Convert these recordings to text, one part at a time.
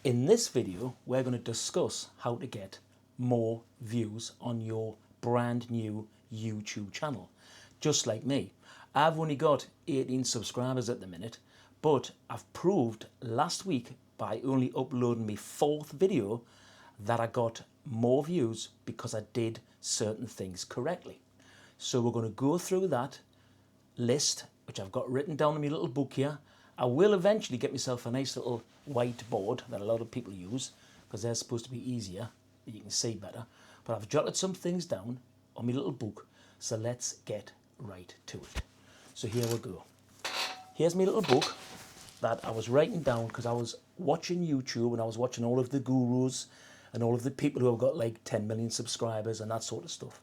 In this video, we're going to discuss how to get more views on your brand new YouTube channel. Just like me, I've only got 18 subscribers at the minute, but I've proved last week by only uploading my 4th video that I got more views because I did certain things correctly. So we're going to go through that list, which I've got written down in my little book here. I will eventually get myself a nice little whiteboard that a lot of people use because they're supposed to be easier, you can see better. But I've jotted some things down on my little book, so let's get right to it. So here we go. Here's my little book that I was writing down because I was watching YouTube and I was watching all of the gurus and all of the people who have got like 10 million subscribers and that sort of stuff.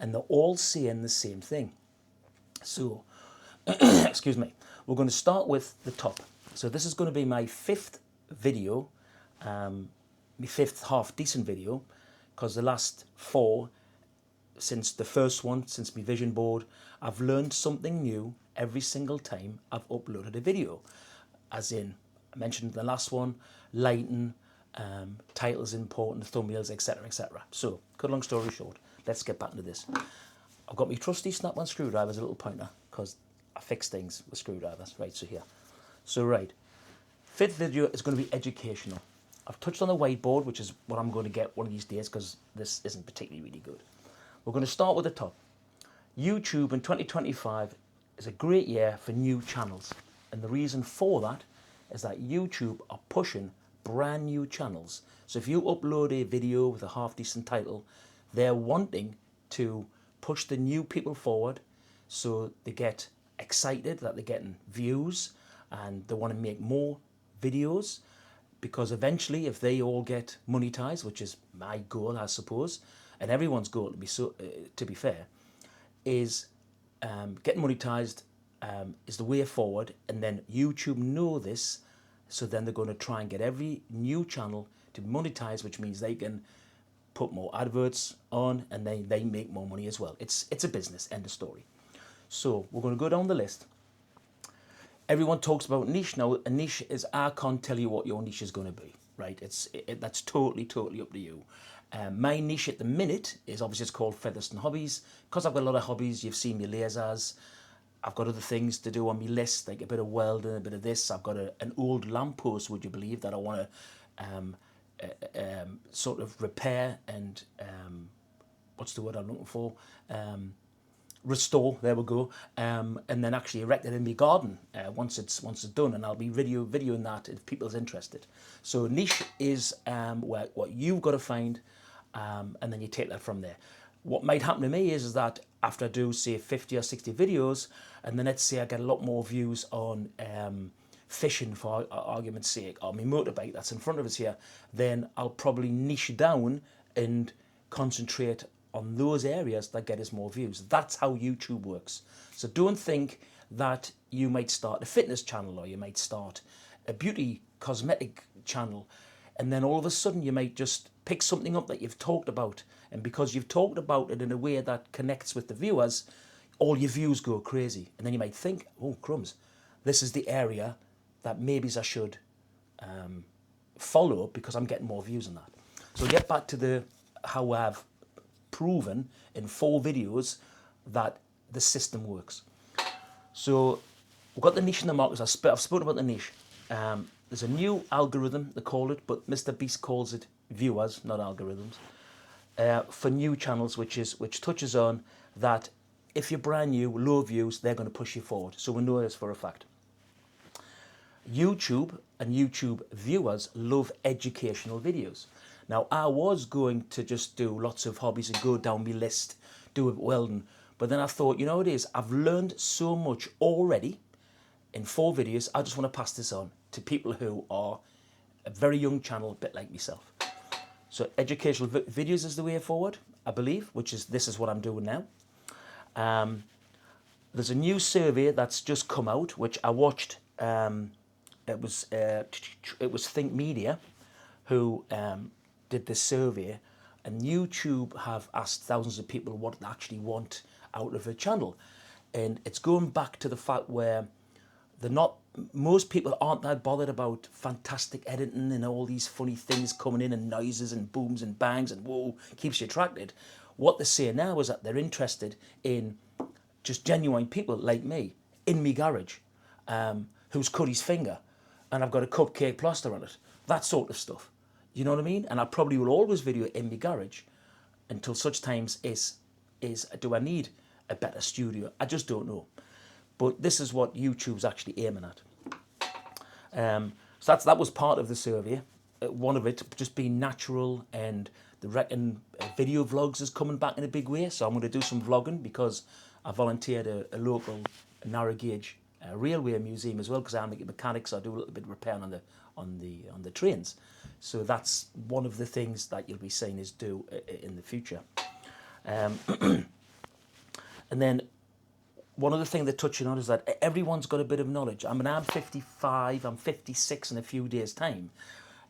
And they're all saying the same thing. So, excuse me, we're going to start with the top. So this is going to be my 5th video, my 5th half decent video, because the last 4, since the first one, since my vision board, I've learned something new every single time I've uploaded a video. As in, I mentioned the last one, lighting, titles important, thumbnails, etc, etc. So, cut a long story short, let's get back into this. I've got my trusty snap-on screwdriver as a little pointer because I fix things with screwdrivers. Right, so here. So right, 5th video is going to be educational. I've touched on the whiteboard, which is what I'm going to get one of these days because this isn't particularly really good. We're going to start with the top. YouTube in 2025 is a great year for new channels. And the reason for that is that YouTube are pushing brand new channels. So if you upload a video with a half decent title, they're wanting to push the new people forward so they get excited that they're getting views and they want to make more videos, because eventually if they all get monetized, which is my goal I suppose, and everyone's goal to be fair, is getting monetized is the way forward. And then YouTube know this, so then they're going to try and get every new channel to be monetized, which means they can put more adverts on and they make more money as well. It's a business, end of story. So we're going to go down the list. Everyone talks about niche. Now a niche is, I can't tell you what your niche is going to be, right? That's totally up to you. My niche at the minute is obviously, it's called Featherston Hobbies, because I've got a lot of hobbies. You've seen me lasers. I've got other things to do on my list, like a bit of welding, a bit of this. I've got an old lamppost, would you believe, that I want to sort of repair and what's the word I'm looking for? Restore. There we go. And then actually erect it in my garden once it's done, and I'll be videoing that if people's interested. So niche is what you've got to find, and then you take that from there. What might happen to me is that after I do say 50 or 60 videos, and then let's say I get a lot more views on fishing, for argument's sake, or my motorbike that's in front of us here, then I'll probably niche down and concentrate on those areas that get us more views. That's how YouTube works. So don't think that you might start a fitness channel or you might start a beauty cosmetic channel, and then all of a sudden you might just pick something up that you've talked about, and because you've talked about it in a way that connects with the viewers, all your views go crazy. And then you might think, oh crumbs, this is the area that maybe I should follow because I'm getting more views on that. So get back to how I've proven in 4 videos that the system works. So we've got the niche in the market. I've spoken about the niche. There's a new algorithm, they call it, but Mr. Beast calls it viewers, not algorithms, for new channels, which touches on that if you're brand new, low views, they're going to push you forward. So we know this for a fact. YouTube and YouTube viewers love educational videos. Now, I was going to just do lots of hobbies and go down my list, do it welding. But then I thought, you know what it is? I've learned so much already in 4 videos. I just want to pass this on to people who are a very young channel, a bit like myself. So educational videos is the way forward, I believe, this is what I'm doing now. There's a new survey that's just come out, which I watched. It was Think Media who did this survey, and YouTube have asked thousands of people what they actually want out of a channel. And it's going back to the fact where most people aren't that bothered about fantastic editing and all these funny things coming in and noises and booms and bangs and whoa, keeps you attracted. What they say now is that they're interested in just genuine people like me in me garage, who's cut his finger and I've got a cupcake plaster on it. That sort of stuff. You know what I mean? And I probably will always video in me garage until such times is do I need a better studio? I just don't know. But this is what YouTube's actually aiming at. So that was part of the survey. One of it just being natural, and they reckon video vlogs is coming back in a big way. So I'm going to do some vlogging because I volunteered a local narrow gauge railway museum as well, because I'm a mechanic, so I do a little bit of repair on the trains. So that's one of the things that you'll be seeing us do in the future. And then one other thing they're touching on is that everyone's got a bit of knowledge. I mean, I'm 55, I'm 56 in a few days' time.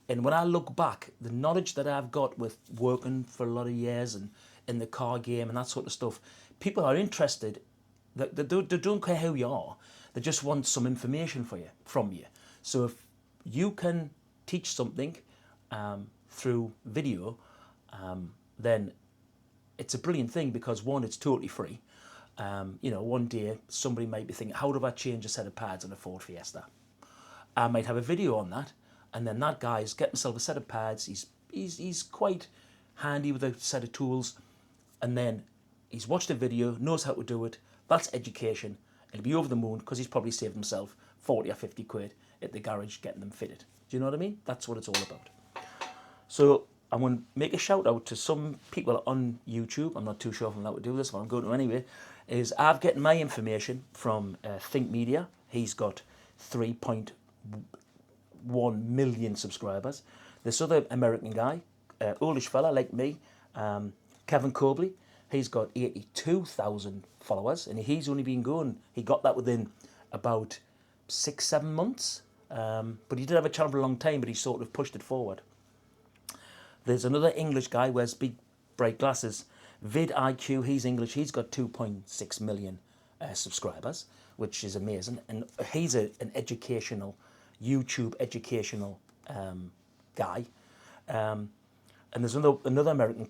And when I look back, the knowledge that I've got with working for a lot of years and in the car game and that sort of stuff, people are interested. They don't care who you are. They just want some information from you. So if you can teach something through video, then it's a brilliant thing, because one, it's totally free. You know, one day somebody might be thinking, how do I change a set of pads on a Ford Fiesta? I might have a video on that, and then that guy's getting himself a set of pads. He's quite handy with a set of tools, and then he's watched a video, knows how to do it. That's education. He'll be over the moon because he's probably saved himself 40 or 50 quid at the garage getting them fitted. Do you know what I mean? That's what it's all about. So I'm going to make a shout out to some people on YouTube. I'm not too sure if I'm allowed to do this, but I'm going to anyway. Is I've getting my information from Think Media. He's got 3.1 million subscribers. This other American guy, oldish fella like me, Kevin Cobley, he's got 82,000 followers, and he's only been going. He got that within about 6-7 months. But he did have a channel for a long time, but he sort of pushed it forward. There's another English guy, wears big bright glasses, vidIQ, he's English, he's got 2.6 million subscribers, which is amazing. And he's an educational, YouTube educational guy. And there's another American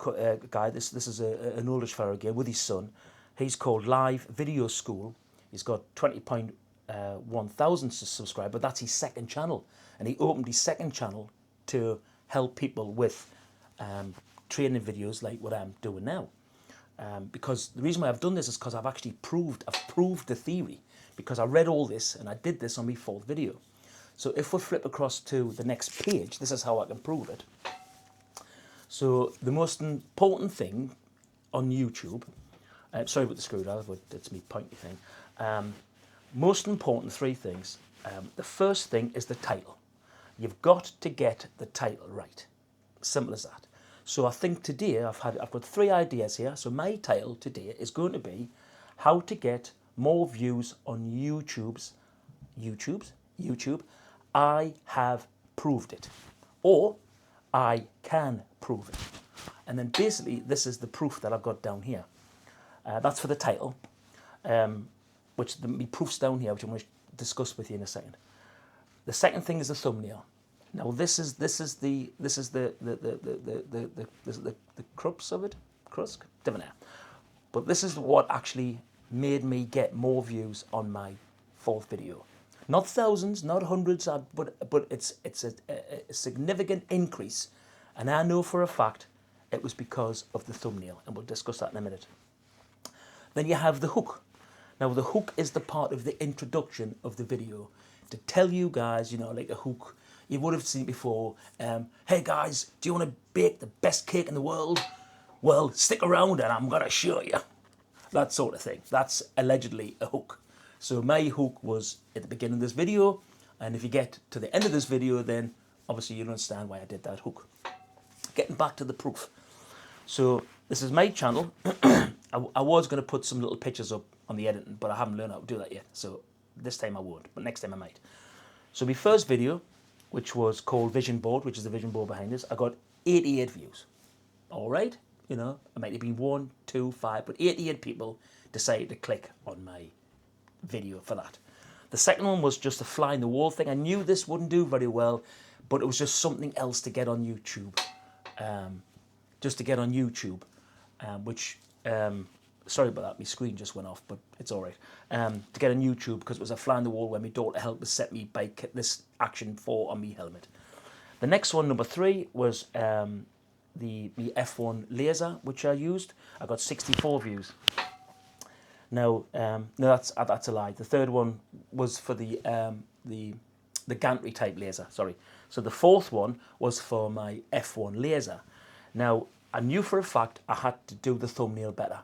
guy, this is an oldish fellow again, with his son. He's called Live Video School. He's got 20,100 subscribers, but that's his second channel. And he opened his second channel to help people with training videos like what I'm doing now. Because the reason why I've done this is because I've proved the theory, because I read all this and I did this on my fourth video. So if we flip across to the next page, this is how I can prove it. So the most important thing on YouTube, sorry about the screwdriver, but it's me pointy thing. Most important three things. The first thing is the title. You've got to get the title right. Simple as that. So I think today I've got 3 ideas here. So my title today is going to be how to get more views on YouTube. I have proved it, or I can prove it. And then basically this is the proof that I've got down here. That's for the title, which the proof's down here, which I'm going to discuss with you in a second. The second thing is the thumbnail. Now this is the crux of it, different now. But this is what actually made me get more views on my fourth video. Not thousands, not hundreds, but it's a significant increase, and I know for a fact it was because of the thumbnail, and we'll discuss that in a minute. Then you have the hook. Now the hook is the part of the introduction of the video to tell you guys, you know, like a hook. You would have seen it before. Hey guys, do you want to bake the best cake in the world? Well, stick around and I'm going to show you. That sort of thing. That's allegedly a hook. So my hook was at the beginning of this video, and if you get to the end of this video, then obviously you'll understand why I did that hook. Getting back to the proof. So this is my channel. I was going to put some little pictures up on the editing, but I haven't learned how to do that yet. So this time I won't, but next time I might. So my first video, which was called Vision Board, which is the vision board behind us, I got 88 views. All right, you know, it might have been 1, 2, 5, but 88 people decided to click on my video for that. The second one was just a fly in the wall thing. I knew this wouldn't do very well, but it was just something else to get on YouTube. Just to get on YouTube, which, sorry about that, my screen just went off, but it's all right. To get on YouTube, because it was a fly in the wall when my daughter helped me set me bike, this Action 4 on me helmet. The next one, number 3, was the F1 laser, which I used. I got 64 views. Now, no, that's a lie. The third one was for the gantry type laser. Sorry. So the fourth one was for my F1 laser. Now, I knew for a fact I had to do the thumbnail better.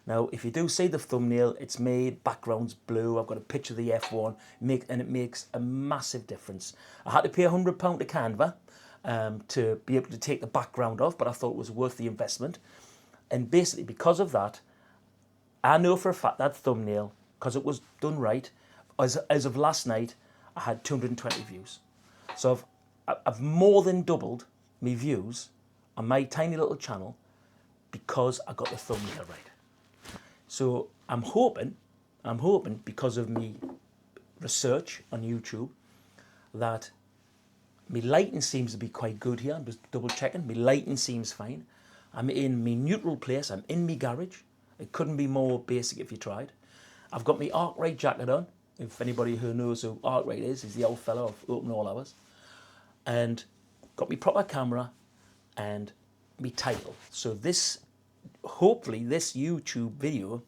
Now, if you do see the thumbnail, it's made, background's blue, I've got a picture of the F1, and it makes a massive difference. I had to pay £100 to Canva to be able to take the background off, but I thought it was worth the investment. And basically, because of that, I know for a fact that thumbnail, because it was done right, as of last night, I had 220 views. So I've more than doubled my views on my tiny little channel because I got the thumbnail right. So I'm hoping because of me research on YouTube that my lighting seems to be quite good here. I'm just double checking. My lighting seems fine. I'm in my neutral place. I'm in my garage. It couldn't be more basic if you tried. I've got my Arkwright jacket on. If anybody who knows who Arkwright is, he's the old fellow of Open All Hours. And got my proper camera and my title. So this, hopefully this YouTube video,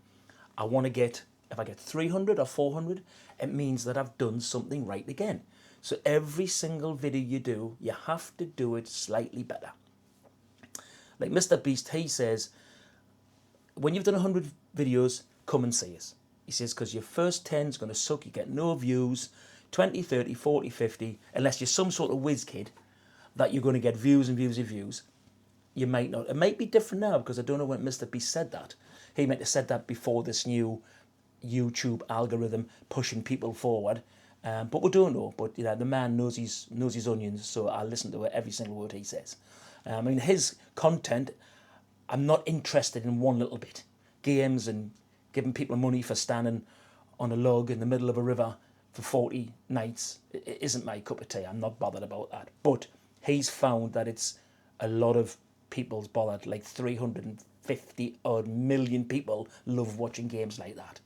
I want to get, if I get 300 or 400, it means that I've done something right again. So every single video you do, you have to do it slightly better. Like Mr. Beast, he says, when you've done 100 videos, come and see us. He says, because your first 10 is going to suck, you get no views, 20, 30, 40, 50, unless you're some sort of whiz kid, that you're going to get views and views and views. You might not. It might be different now, because I don't know when Mr. Beast said that. He might have said that before this new YouTube algorithm pushing people forward. But we don't know. But you know, the man knows his onions, so I listen to every single word he says. I mean, his content, I'm not interested in one little bit. Games and giving people money for standing on a log in the middle of a river for 40 nights, it isn't my cup of tea. I'm not bothered about that. But he's found that it's a lot of people's bothered, like 350 odd million people love watching games like that.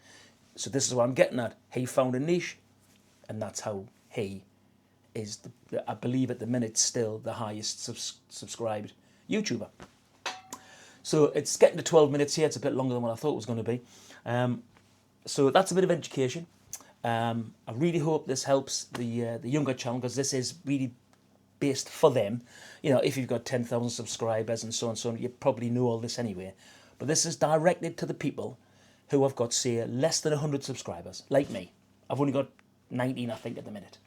So this is what I'm getting at. He found a niche, and that's how he is, I believe at the minute, still the highest subscribed YouTuber. So it's getting to 12 minutes here. It's a bit longer than what I thought it was going to be. So that's a bit of education. I really hope this helps the younger channel, because this is really based for them. You know, if you've got 10,000 subscribers and so on, you probably know all this anyway. But this is directed to the people who have got, say, less than 100 subscribers, like me. I've only got 19, I think, at the minute.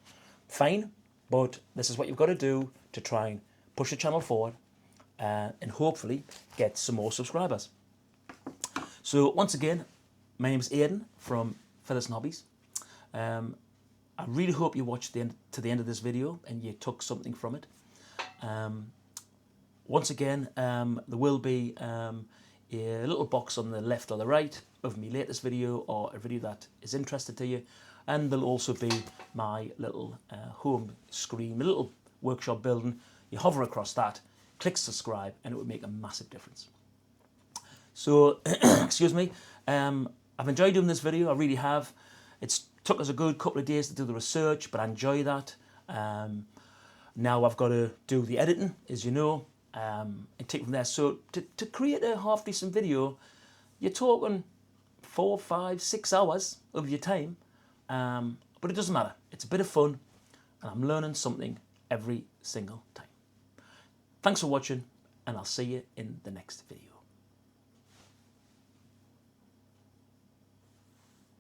Fine, but this is what you've got to do to try and push the channel forward and hopefully get some more subscribers. So once again, my name is Aidan from Feathers and Hobbies. I really hope you watched to the end of this video and you took something from it. Once again, there will be a little box on the left or the right of my latest video or a video that is interested to you, and there'll also be my little home screen, my little workshop building. You hover across that, click subscribe, and it would make a massive difference. So, excuse me, I've enjoyed doing this video, I really have. It's took us a good couple of days to do the research, but I enjoy that. Now I've got to do the editing, as you know, and take from there. So to create a half decent video, you're talking 4, 5, 6 hours of your time, but it doesn't matter. It's a bit of fun, and I'm learning something every single time. Thanks for watching, and I'll see you in the next video.